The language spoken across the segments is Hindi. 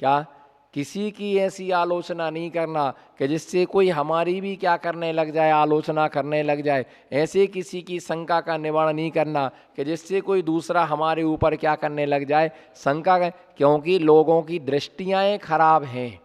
क्या, किसी की ऐसी आलोचना नहीं करना कि जिससे कोई हमारी भी क्या करने लग जाए, आलोचना करने लग जाए। ऐसे किसी की शंका का निवारण नहीं करना कि जिससे कोई दूसरा हमारे ऊपर क्या करने लग जाए, शंका क्योंकि लोगों की दृष्टियाँ खराब हैं।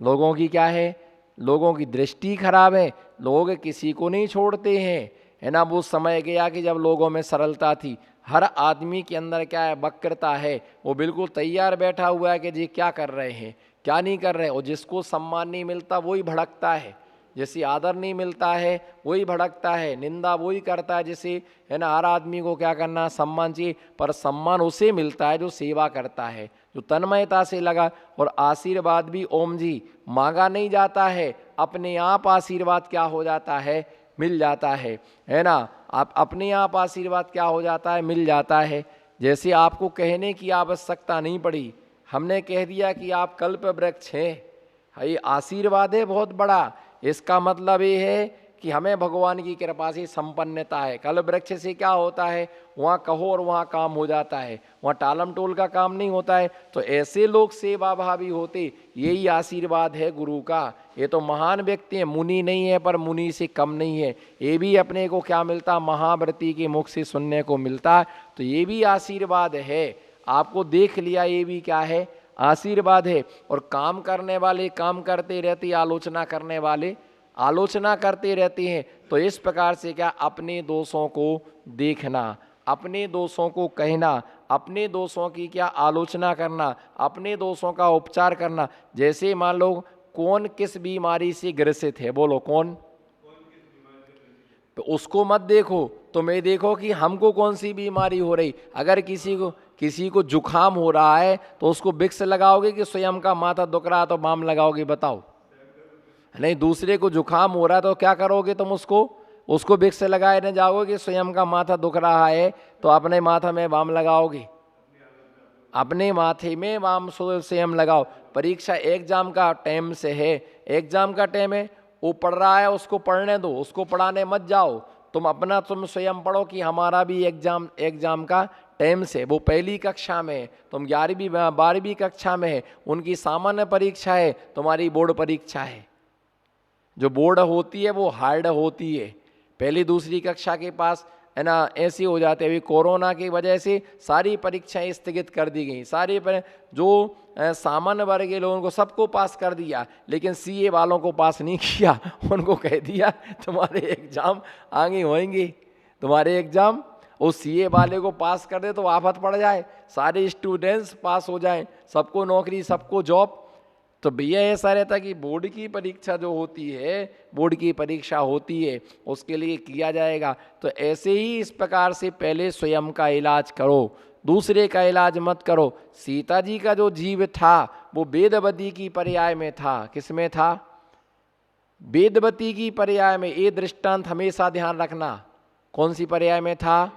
लोगों की क्या है, लोगों की दृष्टि खराब है, लोग किसी को नहीं छोड़ते हैं, है ना। वो समय गया कि जब लोगों में सरलता थी, हर आदमी के अंदर क्या है, वक्रता है, वो बिल्कुल तैयार बैठा हुआ है कि जी क्या कर रहे हैं क्या नहीं कर रहे हैं। और जिसको सम्मान नहीं मिलता वही भड़कता है, जैसे आदर नहीं मिलता है वही भड़कता है, निंदा वही करता है, जैसे, है ना। हर आदमी को क्या करना, सम्मान चाहिए, पर सम्मान उसे मिलता है जो सेवा करता है, जो तन्मयता से लगा। और आशीर्वाद भी ओम जी मांगा नहीं जाता है, अपने आप आशीर्वाद क्या हो जाता है, मिल जाता है ना। आप अपने आप आशीर्वाद क्या हो जाता है, मिल जाता है। जैसे आपको कहने की आवश्यकता नहीं पड़ी, हमने कह दिया कि आप कल्प वृक्ष हैं, ये आशीर्वाद है बहुत बड़ा। इसका मतलब ये है कि हमें भगवान की कृपा से संपन्नता है। कल्प वृक्ष से क्या होता है, वहाँ कहो और वहाँ काम हो जाता है, वहाँ टालम टोल का काम नहीं होता है। तो ऐसे लोग सेवा भावी होते, यही आशीर्वाद है गुरु का। ये तो महान व्यक्ति है, मुनि नहीं है पर मुनि से कम नहीं है। ये भी अपने को क्या मिलता, महाव्रती के मुख से सुनने को मिलता, तो ये भी आशीर्वाद है। आपको देख लिया, ये भी क्या है, आशीर्वाद है। और काम करने वाले काम करते रहते, आलोचना करने वाले आलोचना करते रहते हैं। तो इस प्रकार से क्या, अपने दोषों को देखना, अपने दोषों को कहना, अपने दोषों की क्या आलोचना करना, अपने दोषों का उपचार करना। जैसे मान लो कौन किस बीमारी से ग्रसित है, बोलो कौन, तो उसको मत देखो, तुम्हें देखो कि हमको कौन सी बीमारी हो रही। अगर किसी को जुखाम हो रहा है तो उसको विक्स लगाओगे कि स्वयं का माथा दुख रहा तो बाम लगाओगे, बताओ। नहीं, दूसरे को जुखाम हो रहा है तो क्या करोगे तुम, उसको विक्स लगाए न जाओगे कि स्वयं का माथा दुख रहा है तो अपने माथा में बाम लगाओगे, अपने माथे में बाम स्वयं लगाओ। परीक्षा एग्जाम का टाइम से है, एग्जाम का टाइम है, वो पढ़ रहा है उसको पढ़ने दो, उसको पढ़ाने मत जाओ, तुम स्वयं पढ़ो कि हमारा भी एग्जाम का टाइम से। वो पहली कक्षा में है, तुम 11वीं 12वीं कक्षा में है, उनकी सामान्य परीक्षा है, तुम्हारी बोर्ड परीक्षा है। जो बोर्ड होती है वो हार्ड होती है, पहली दूसरी कक्षा के पास, है ना, ऐसे हो जाते हैं। अभी कोरोना की वजह से सारी परीक्षाएं स्थगित कर दी गई, सारी पर जो सामान्य वर्ग के लोगों को सबको पास कर दिया, लेकिन सीए वालों को पास नहीं किया। उनको कह दिया तुम्हारे एग्जाम आगे होंगे, तुम्हारे एग्जाम। उस सीए वाले को पास कर दे तो आफत पड़ जाए, सारे स्टूडेंट्स पास हो जाएं, सबको नौकरी सबको जॉब। तो भैया ऐसा रहता कि बोर्ड की परीक्षा जो होती है, बोर्ड की परीक्षा होती है, उसके लिए किया जाएगा। तो ऐसे ही इस प्रकार से पहले स्वयं का इलाज करो, दूसरे का इलाज मत करो। सीता जी का जो जीव था वो वेदवती की पर्याय में था, किस में था, वेदवती की पर्याय में। ये दृष्टांत हमेशा ध्यान रखना, कौन सी पर्याय में था,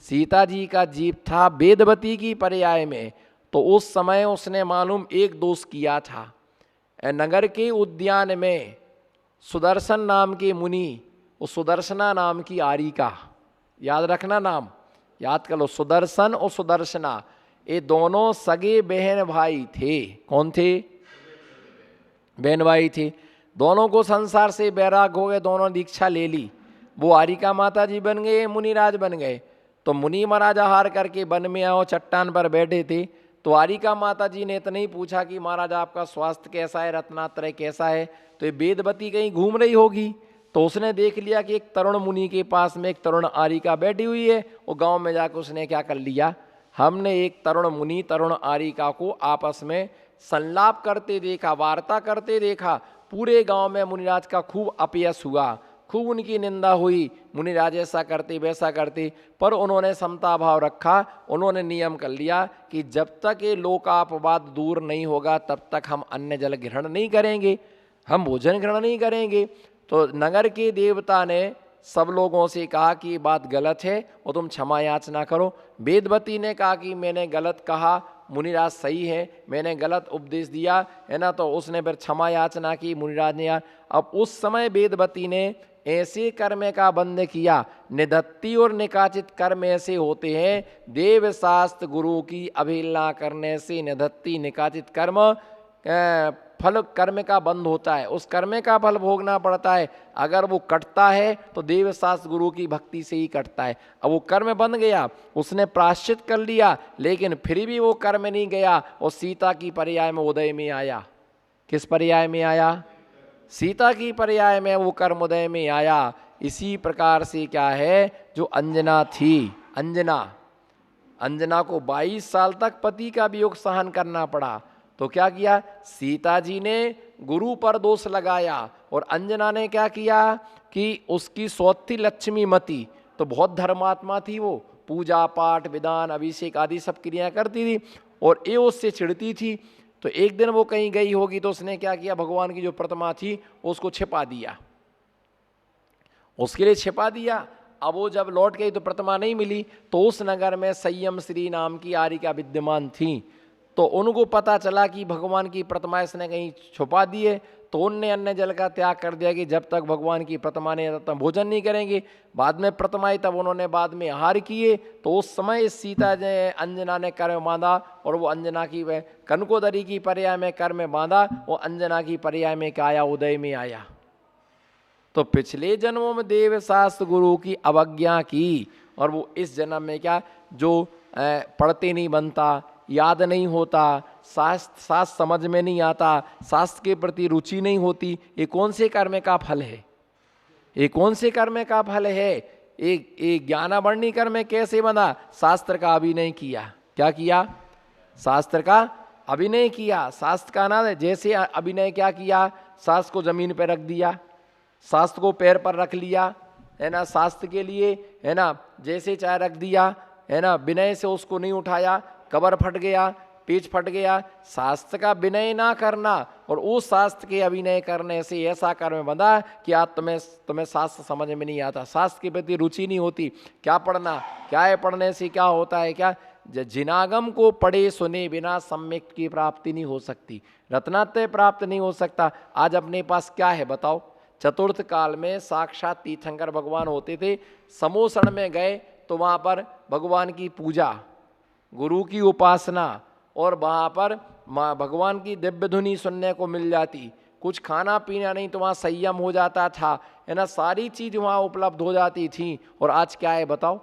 सीता जी का जीव था वेदवती की पर्याय में। तो उस समय उसने मालूम एक दोष किया था, नगर के उद्यान में सुदर्शन नाम के मुनि, उस सुदर्शना नाम की आरिका, याद रखना नाम, याद कर लो, सुदर्शन और सुदर्शना, ये दोनों सगे बहन भाई थे। कौन थे, बहन भाई थे। दोनों को संसार से बैराग हो गए, दोनों दीक्षा ले ली। वो आरिका माता जी बन गए, मुनिराज बन गए। तो मुनि महाराज आहार करके वन में आओ, चट्टान पर बैठे थे। तो आरिका माता जी ने इतना ही पूछा कि महाराज आपका स्वास्थ्य कैसा है, रत्नात्रय कैसा है। तो ये वेदवती कहीं घूम रही होगी, तो उसने देख लिया कि एक तरुण मुनि के पास में एक तरुण आरिका बैठी हुई है। वो गांव में जाकर उसने क्या कर लिया, हमने एक तरुण मुनि तरुण आरिका को आपस में संलाप करते देखा, वार्ता करते देखा। पूरे गांव में मुनिराज का खूब अपयश हुआ, खूब उनकी निंदा हुई, मुनिराज ऐसा करते वैसा करते। पर उन्होंने समता भाव रखा, उन्होंने नियम कर लिया कि जब तक ये लोकापवाद दूर नहीं होगा तब तक हम अन्न जल ग्रहण नहीं करेंगे, हम भोजन ग्रहण नहीं करेंगे। तो नगर के देवता ने सब लोगों से कहा कि ये बात गलत है और तुम क्षमा याचना करो। वेदवती ने कहा कि मैंने गलत कहा, मुनिराज सही है, मैंने गलत उपदेश दिया, है ना। तो उसने फिर क्षमा याचना की, मुनिराज ने। अब उस समय वेदवती ने ऐसे कर्म का बंध किया, निधत्ती और निकाचित कर्म ऐसे होते हैं, देव शास्त्र गुरु की अवहेलना करने से निधत्ती निकाचित कर्म फल कर्म का बंध होता है, उस कर्म का फल भोगना पड़ता है। अगर वो कटता है तो देव शास्त्र गुरु की भक्ति से ही कटता है। अब वो कर्म बन गया, उसने प्रायश्चित कर लिया, लेकिन फिर भी वो कर्म नहीं गया और सीता की पर्याय में उदय में आया। किस पर्याय में आया? सीता की पर्याय में वो कर्म उदय में आया। इसी प्रकार से क्या है, जो अंजना थी, अंजना को 22 साल तक पति का वियोग सहन करना पड़ा। तो क्या किया, सीता जी ने गुरु पर दोष लगाया और अंजना ने क्या किया कि उसकी सौत थी लक्ष्मीमती, तो बहुत धर्मात्मा थी, वो पूजा पाठ विधान अभिषेक आदि सब क्रिया करती थी और ये उससे चिढ़ती थी। तो एक दिन वो कहीं गई होगी तो उसने क्या किया, भगवान की जो प्रतिमा थी उसको छिपा दिया, उसके लिए छिपा दिया। अब वो जब लौट गई तो प्रतिमा नहीं मिली, तो उस नगर में संयम श्री नाम की आर्यिका विद्यमान थी। तो उनको पता चला कि भगवान की प्रतिमा इसने कहीं छुपा दी है, तो उनने अन्न जल का त्याग कर दिया कि जब तक भगवान की प्रतिमा नहीं तब तक भोजन नहीं करेंगे। बाद में प्रतिमा आई, तब उन्होंने बाद में आहार किए। तो उस समय सीता ने अंजना ने कर्म बांधा और वो अंजना की वह कनकोदरी की पर्याय में कर्म बांधा, वो अंजना की पर्याय में क्या आया, उदय में आया। तो पिछले जन्मों में देव शास्त्र गुरु की अवज्ञा की और वो इस जन्म में क्या, जो पढ़ते नहीं बनता, याद नहीं होता, शास्त्र समझ में नहीं आता, शास्त्र के प्रति रुचि नहीं होती, ये कौन से कर्म का फल है? ये कौन से कर्म का फल है? एक ज्ञानावरणी कर्म कैसे बना? शास्त्र का अभिनय किया। क्या किया? शास्त्र का अभिनय किया। शास्त्र का ना जैसे अभिनय क्या किया, शास्त्र को जमीन पर रख दिया, शास्त्र को पैर पर रख लिया, है ना, शास्त्र के लिए, है ना, जैसे चाहे रख दिया, है ना, विनय से उसको नहीं उठाया, कबर फट गया, पेच फट गया। शास्त्र का विनय ना करना और उस शास्त्र के अभिनय करने से ऐसा कर्म बंधा कि आज तुम्हें शास्त्र समझ में नहीं आता, शास्त्र के प्रति रुचि नहीं होती। क्या पढ़ना, क्या है, पढ़ने से क्या होता है? क्या, जिनागम को पढ़े सुने बिना सम्यक की प्राप्ति नहीं हो सकती, रत्नात्रय प्राप्त नहीं हो सकता। आज अपने पास क्या है बताओ? चतुर्थ काल में साक्षात तीर्थंकर भगवान होते थे। समोसण में गए तो वहाँ पर भगवान की पूजा, गुरु की उपासना और वहाँ पर भगवान की दिव्य धुनी सुनने को मिल जाती। कुछ खाना पीना नहीं तो वहाँ संयम हो जाता था, है ना, सारी चीज़ वहाँ उपलब्ध हो जाती थी। और आज क्या है बताओ?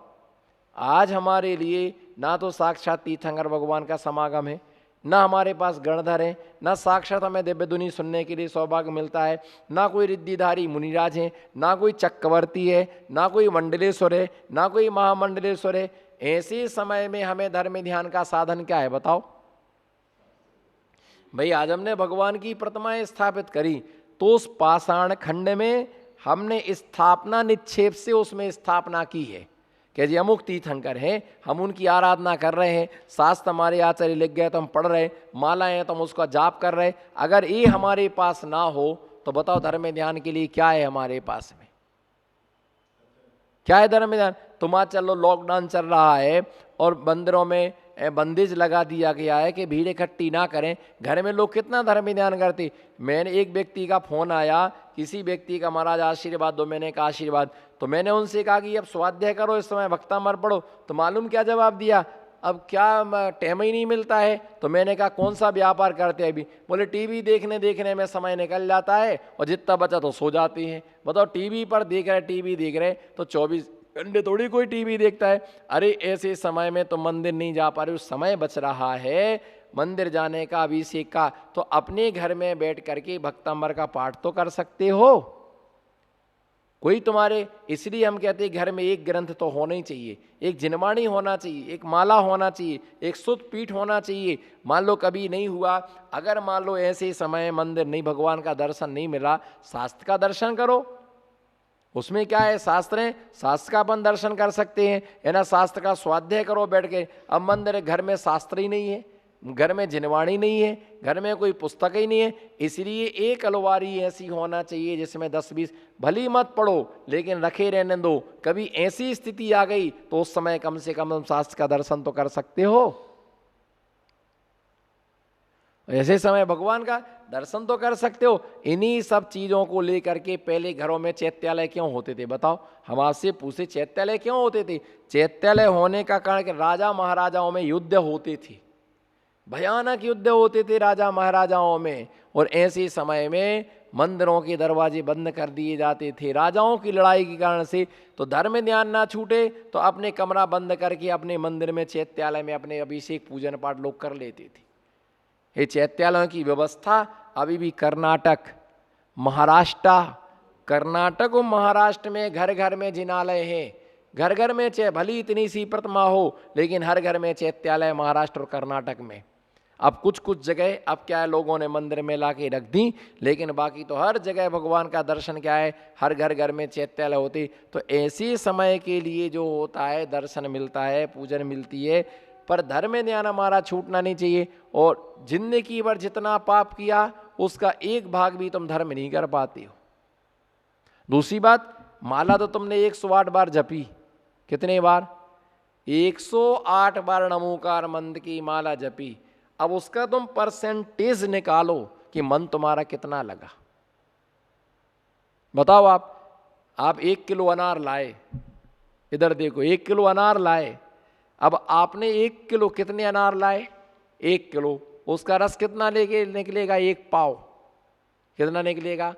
आज हमारे लिए ना तो साक्षात तीर्थंकर भगवान का समागम है, ना हमारे पास गणधर है, ना साक्षात हमें दिव्य धुनी सुनने के लिए सौभाग्य मिलता है, ना कोई रिद्धिधारी मुनिराज है, ना कोई चक्रवर्ती है, ना कोई मंडलेश्वर है, ना कोई महामंडलेश्वर है। ऐसे समय में हमें धर्म ध्यान का साधन क्या है बताओ? भाई आज हमने भगवान की प्रतिमाएं स्थापित करी तो उस पाषाण खंड में हमने स्थापना निक्षेप से उसमें स्थापना की है कि जी अमुक तीर्थंकर हैं, हम उनकी आराधना कर रहे हैं, शास्त्र हमारे आचार्य लिख गए तो हम पढ़ रहे, मालाएं हैं तो हम उसका जाप कर रहे। अगर ये हमारे पास ना हो तो बताओ धर्म ध्यान के लिए क्या है हमारे पास में? क्या है धर्म ध्यान? तुम आज चलो, लॉकडाउन चल रहा है और मंदिरों में बंदिश लगा दिया गया है कि भीड़ इकट्ठी ना करें। घर में लोग कितना धर्म ध्यान करते। मैंने एक व्यक्ति का फोन आया, किसी व्यक्ति का, महाराज आशीर्वाद दो, मैंने कहा आशीर्वाद। तो मैंने उनसे कहा कि अब स्वाध्याय करो, इस समय भक्तामृत पढ़ो। तो मालूम क्या जवाब दिया? अब क्या टाइम ही नहीं मिलता है। तो मैंने कहा कौन सा व्यापार करते हैं अभी? बोले टीवी देखने में समय निकल जाता है और जितना बचा तो सो जाते हैं। बताओ, टीवी पर देख रहे तो 24 घंटे थोड़ी कोई टीवी देखता है। अरे ऐसे समय में तो मंदिर नहीं जा पा रहे, उस समय बच रहा है मंदिर जाने का, अभिषेक का, तो अपने घर में बैठ करके भक्तामृत का पाठ तो कर सकते हो। कोई तुम्हारे, इसलिए हम कहते हैं घर में एक ग्रंथ तो होना ही चाहिए, एक जिनवाणी होना चाहिए, एक माला होना चाहिए, एक शुद्ध पीठ होना चाहिए। मान लो कभी नहीं हुआ, अगर मान लो ऐसे समय मंदिर नहीं, भगवान का दर्शन नहीं मिला, शास्त्र का दर्शन करो। उसमें क्या है? शास्त्र है, शास्त्र का अपन दर्शन कर सकते हैं, है ना, शास्त्र का स्वाध्याय करो बैठ के। अब मंदिर, घर में शास्त्र ही नहीं है, घर में जिनवाणी नहीं है, घर में कोई पुस्तक ही नहीं है, इसलिए एक अलवारी ऐसी होना चाहिए जिसमें 10-20 भली मत पढ़ो लेकिन रखे रहने दो। कभी ऐसी स्थिति आ गई तो उस समय कम से कम तुम शास्त्र का दर्शन तो कर सकते हो। ऐसे समय भगवान का दर्शन तो कर सकते हो। इन्हीं सब चीजों को लेकर के पहले घरों में चैत्यालय क्यों होते थे बताओ? हम आपसे पूछे चैत्यालय क्यों होते थे? चैत्यालय होने का कारण कि राजा महाराजाओं में युद्ध होते थे, भयानक युद्ध होते थे राजा महाराजाओं में, और ऐसे समय में मंदिरों के दरवाजे बंद कर दिए जाते थे राजाओं की लड़ाई के कारण से। तो धर्म ध्यान ना छूटे तो अपने कमरा बंद करके अपने मंदिर में, चैत्यालय में अपने अभिषेक पूजन पाठ लोग कर लेते थे। ये चैत्यालयों की व्यवस्था अभी भी कर्नाटक, महाराष्ट्र, कर्नाटक और महाराष्ट्र में घर घर में जिनालय है। घर घर में भली इतनी सी प्रतिमा हो, लेकिन हर घर में चैत्यालय महाराष्ट्र और कर्नाटक में। अब कुछ कुछ जगह अब क्या है, लोगों ने मंदिर में ला के रख दी, लेकिन बाकी तो हर जगह भगवान का दर्शन क्या है, हर घर घर में चैत्यालय होती। तो ऐसे समय के लिए जो होता है दर्शन मिलता है, पूजन मिलती है, पर धर्म ध्यान हमारा छूटना नहीं चाहिए। और जिंदगी भर जितना पाप किया उसका एक भाग भी तुम धर्म नहीं कर पाते हो। दूसरी बात, माला तो तुमने 108 बार जपी, कितने बार? 108 बार नमोकार मंत्र की माला जपी। अब उसका तुम परसेंटेज निकालो कि मन तुम्हारा कितना लगा। बताओ आप 1 किलो अनार लाए, इधर देखो 1 किलो अनार लाए। अब आपने 1 किलो कितने अनार लाए? 1 किलो। उसका रस कितना लेके निकलेगा? 1 पाव। कितना निकलेगा?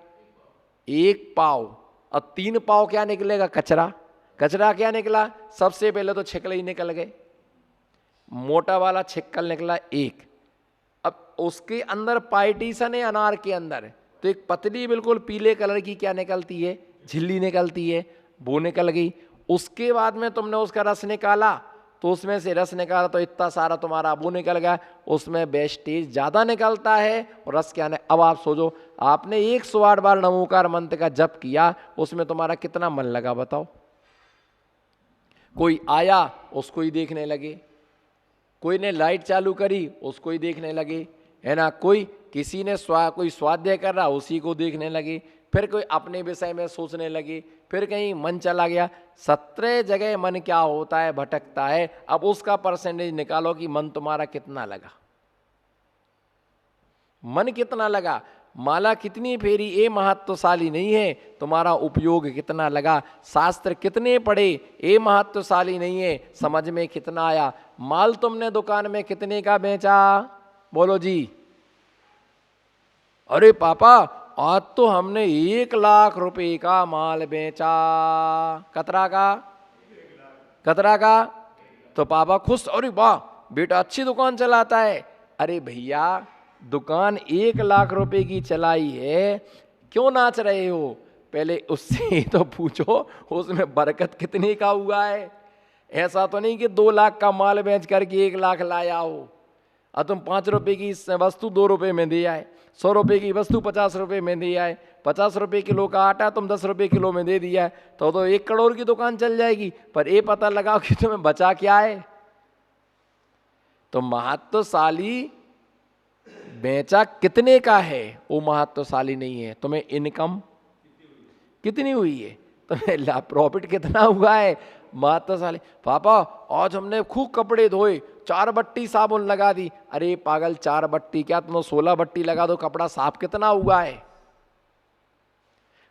1 पाव। और 3 पाव क्या निकलेगा? कचरा। कचरा क्या निकला? सबसे पहले तो छिकल ही निकल गए, मोटा वाला छिक्कल निकला 1। अब उसके अंदर पार्टीशन है अनार के अंदर, तो एक पतली बिल्कुल पीले कलर की क्या निकलती है? झिल्ली निकलती है, वो निकल गई। उसके बाद में तुमने उसका रस निकाला, तो उसमें से रस निकाला तो इतना सारा तुम्हारा वो निकल गया, उसमें वेस्टेज ज़्यादा निकलता है और रस क्या नहीं। अब आप सोचो, आपने 108 बार नमोकार मंत्र का जप किया, उसमें तुम्हारा कितना मन लगा बताओ? कोई आया उसको ही देखने लगे, कोई ने लाइट चालू करी उसको ही देखने लगे, है ना, कोई किसी ने कोई स्वाध्याय कर रहा उसी को देखने लगे, फिर कोई अपने विषय में सोचने लगे, फिर कहीं मन चला गया। 17 जगह मन क्या होता है, भटकता है। अब उसका परसेंटेज निकालो कि मन तुम्हारा कितना लगा, मन कितना लगा। माला कितनी फेरी ये महत्वशाली नहीं है, तुम्हारा उपयोग कितना लगा। शास्त्र कितने पढ़े ये महत्वशाली नहीं है, समझ में कितना आया। माल तुमने दुकान में कितने का बेचा? बोलो जी। अरे पापा आज तो हमने 1 लाख रुपए का माल बेचा। कतरा का? कतरा का? तो पापा खुश, अरे वाह बेटा अच्छी दुकान चलाता है। अरे भैया दुकान 1 लाख रुपए की चलाई है, क्यों नाच रहे हो? पहले उससे तो पूछो उसमें बरकत कितने का हुआ है। ऐसा तो नहीं कि 2 लाख का माल बेच करके 1 लाख लाया हो, और तुम 5 रुपए की वस्तु 2 रुपए में दे आए, 100 रुपए की वस्तु 50 रुपए में दे आए, 50 रुपए किलो का आटा तुम 10 रुपए किलो में दे दिया है, तो 1 करोड़ की दुकान चल जाएगी। पर ये पता लगाओ कि तुम्हें बचा क्या है। तो महत्वशाली बेचा कितने का है वो महत्वशाली नहीं है, तुम्हें इनकम कितनी हुई है, तुम्हें प्रॉफिट कितना हुआ है महत्वशाली। पापा आज हमने खूब कपड़े धोए, 4 बट्टी साबुन लगा दी। अरे पागल 4 बट्टी क्या, तुम 16 बट्टी लगा दो, कपड़ा साफ कितना हुआ है।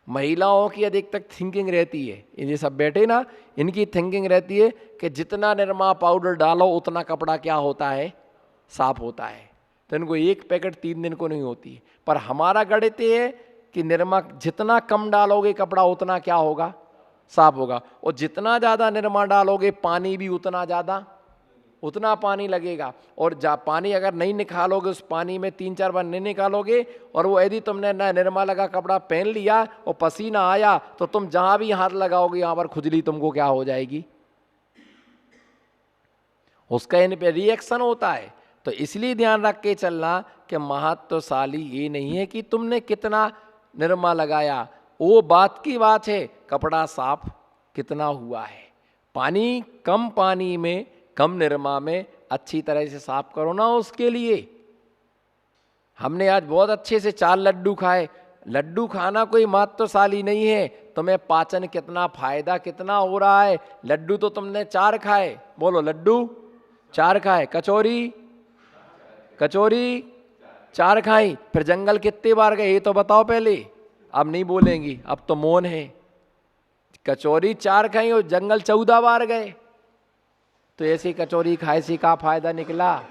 महिलाओं की अधिक तक थिंकिंग रहती है, ये सब बैठे ना, इनकी थिंकिंग रहती है कि जितना निरमा पाउडर डालो उतना कपड़ा क्या होता है, साफ होता है। तो इनको 1 पैकेट 3 दिन को नहीं होती है। पर हमारा गणित है कि निरमा जितना कम डालोगे कपड़ा उतना क्या होगा, साफ होगा। और जितना ज़्यादा निरमा डालोगे पानी भी उतना पानी लगेगा। और पानी अगर नहीं निकालोगे, उस पानी में 3-4 बार नहीं निकालोगे, और वो यदि तुमने ना निरमा लगा कपड़ा पहन लिया और पसीना आया, तो तुम जहां भी हाथ लगाओगे यहाँ पर खुजली तुमको क्या हो जाएगी, उसका इन पे रिएक्शन होता है। तो इसलिए ध्यान रख के चलना कि महत्वशाली ये नहीं है कि तुमने कितना निरमा लगाया, वो बात की बात है कपड़ा साफ कितना हुआ है। पानी में कम निरमा में अच्छी तरह से साफ करो ना। उसके लिए हमने आज बहुत अच्छे से 4 लड्डू खाए। लड्डू खाना कोई महत्वशाली नहीं है, तुम्हें पाचन कितना फायदा कितना हो रहा है। लड्डू तो तुमने 4 खाए, बोलो लड्डू 4 खाए, कचौरी 4 खाई, फिर जंगल कितने बार गए ये तो बताओ पहले। अब नहीं बोलेंगी, अब तो मौन है। कचौरी 4 खाई और जंगल 14 बार गए, तो ऐसी कचौरी खाए से का फायदा निकला।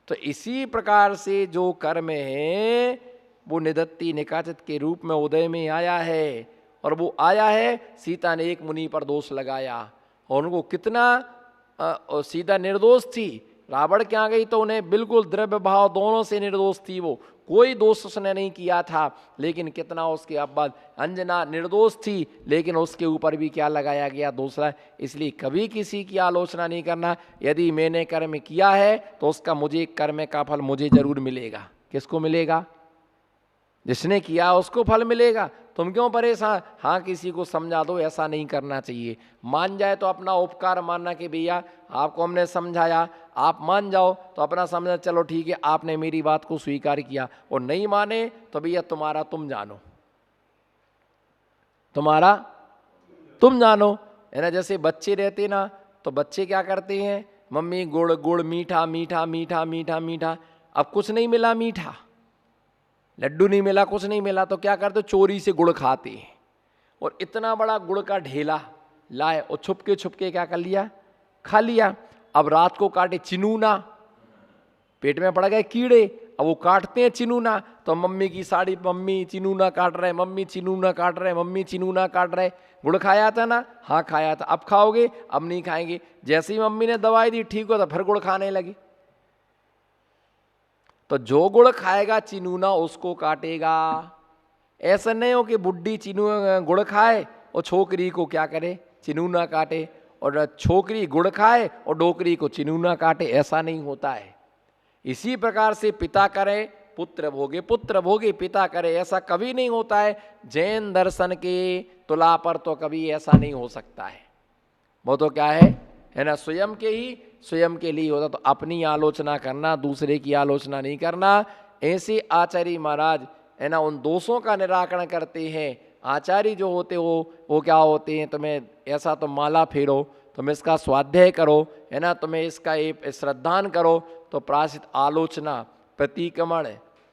तो इसी प्रकार से जो कर्म है वो निदत्ति निकाचित के रूप में उदय में आया है, और वो आया है। सीता ने एक मुनि पर दोष लगाया और उनको कितना सीता निर्दोष थी, रावण के यहाँ गई तो उन्हें बिल्कुल द्रव्य भाव दोनों से निर्दोष थी, वो कोई दोष उसने नहीं किया था, लेकिन कितना उसके बाद अंजना निर्दोष थी, लेकिन उसके ऊपर भी क्या लगाया गया, दूसरा। इसलिए कभी किसी की आलोचना नहीं करना। यदि मैंने कर्म किया है तो उसका मुझे कर्म का फल मुझे जरूर मिलेगा। किसको मिलेगा? जिसने किया उसको फल मिलेगा। तुम क्यों परेशान? हाँ, किसी को समझा दो, ऐसा नहीं करना चाहिए। मान जाए तो अपना उपकार मानना कि भैया आपको हमने समझाया, आप मान जाओ तो अपना समझा, चलो ठीक है आपने मेरी बात को स्वीकार किया। और नहीं माने तो भैया तुम्हारा तुम जानो, तुम्हारा तुम जानो, है ना। जैसे बच्चे रहते ना, तो बच्चे क्या करते हैं, मम्मी गुड़ गुड़ मीठा मीठा मीठा मीठा मीठा। अब कुछ नहीं मिला मीठा, लड्डू नहीं मिला, कुछ नहीं मिला, तो क्या करते, चोरी से गुड़ खाते हैं। और इतना बड़ा गुड़ का ढेला लाए और छुपके क्या कर लिया, खा लिया। अब रात को काटे चिनूना, पेट में पड़ गए कीड़े, अब वो काटते हैं चिनूना, तो मम्मी की साड़ी, मम्मी चिनूना काट रहे, मम्मी चिनूना काट रहे, मम्मी चिनूना काट रहे। गुड़ खाया था ना? हाँ खाया था। अब खाओगे? अब नहीं खाएंगे। जैसे ही मम्मी ने दवाई दी ठीक हो तो फिर गुड़ खाने लगे। तो जो गुड़ खाएगा चिनूना उसको काटेगा। ऐसा नहीं हो कि बुढ़ी गुड़ खाए और छोकरी को क्या करे, चिनूना काटे, और छोकरी गुड़ खाए और डोकरी को चिनूना काटे। ऐसा नहीं होता है। इसी प्रकार से पिता करे पुत्र भोगे, पुत्र भोगे पिता करे, ऐसा कभी नहीं होता है। जैन दर्शन के तुला पर तो कभी ऐसा नहीं हो सकता है। वो तो क्या है ना, स्वयं के ही स्वयं के लिए होता। तो अपनी आलोचना करना, दूसरे की आलोचना नहीं करना। ऐसे आचार्य महाराज है ना उन दोषों का निराकरण करते हैं। आचार्य जो होते वो क्या होते हैं, तुम्हें ऐसा तो माला फेरो, तुम इसका स्वाध्याय करो, है ना, तुम्हें इसका एक श्रद्धान करो, तो प्रायश्चित आलोचना प्रतिक्रमण,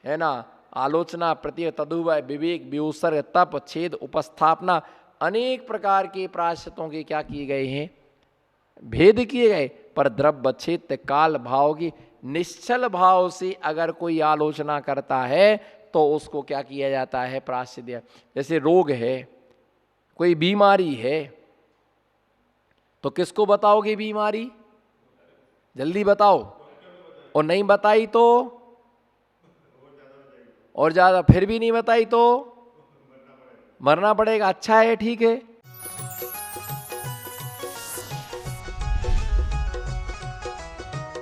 है ना, आलोचना प्रति तदुवय विवेक व्युत्सर्ग तप छेद उपस्थापना, अनेक प्रकार के प्रायश्चितों के क्या किए गए हैं, भेद किए गए। पर द्रव्य छेद काल भाव की निश्चल भाव से अगर कोई आलोचना करता है तो उसको क्या किया जाता है, प्रायश्चित। जैसे रोग है, कोई बीमारी है, तो किसको बताओगे बीमारी, जल्दी बताओ। और नहीं बताई तो, और ज्यादा, फिर भी नहीं बताई तो मरना पड़ेगा। अच्छा है, ठीक है,